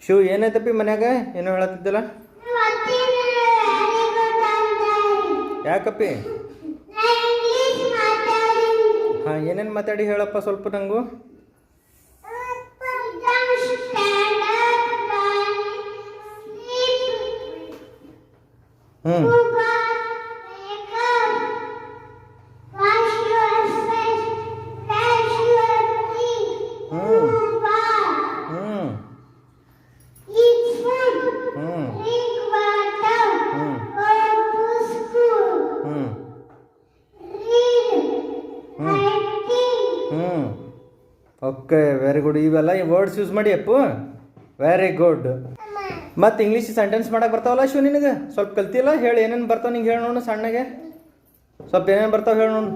ಶಿವ್ ಏನೈತಪ್ಪಿ ಮನ್ಯಾಗ ಏನೋ ಹೇಳತ್ತಿದ್ದಲ್ಲ ಯಾಕಪ್ಪಿ ಹಾಂ ಏನೇನು ಮಾತಾಡಿ ಹೇಳಪ್ಪ ಸ್ವಲ್ಪ ನಂಗೂ ಹ್ಞೂ ಓಕೆ ವೆರಿ ಗುಡ್ ಇವೆಲ್ಲ ವರ್ಡ್ಸ್ ಯೂಸ್ ಮಾಡಿ ಅಪ್ಪು ವೆರಿ ಗುಡ್ ಮತ್ತು ಇಂಗ್ಲೀಷ್ ಸೆಂಟೆನ್ಸ್ ಮಾಡಕ್ಕೆ ಬರ್ತಾವಲ್ಲ ಶಿವ ನಿನಗೆ ಸ್ವಲ್ಪ ಕಲ್ತಿಲ್ಲ ಹೇಳಿ ಏನೇನು ಬರ್ತಾವೆ ನಿಂಗೆ ಹೇಳಿ ನೋಡು ಸಣ್ಣಗೆ ಸ್ವಲ್ಪ ಏನೇನು ಬರ್ತಾವೆ ಹೇಳಿ ನೋಡು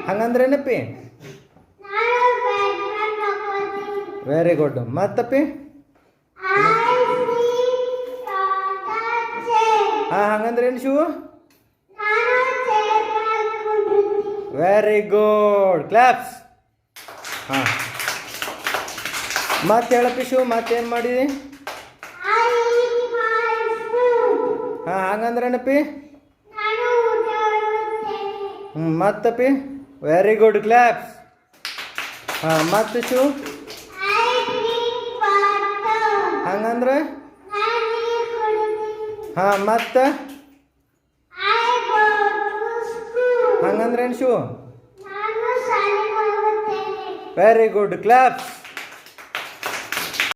ಹಂಗಂದ್ರೇನಪ್ಪಿ ವೆರಿ ಗುಡ್ ಮತ್ತಪ್ಪಿ ಹಾಂ ಹಂಗಂದ್ರೆ ಏನು ಶಿವು ವೆರಿ ಗುಡ್ ಕ್ಲಾಪ್ಸ್ ಹಾಂ ಮತ್ತೆ ಹೇಳಪ್ಪಿ ಶಿವು ಮತ್ತೇನು ಮಾಡಿದಿ ಹಾಂ ಹಂಗಂದ್ರೇನಪ್ಪಿ ಮತ್ತಪ್ಪಿ ವೆರಿ ಗುಡ್ ಕ್ಲಾಪ್ಸ್ ಹಾಂ ಮತ್ತೆ ಶಿವು ಹಂಗಂದ್ರೆ ಹಾಂ ಮತ್ತೆ ಹಂಗಂದ್ರೆ ಏನು ಶಿವು ವೆರಿ ಗುಡ್ ಕ್ಲಾಪ್ಸ್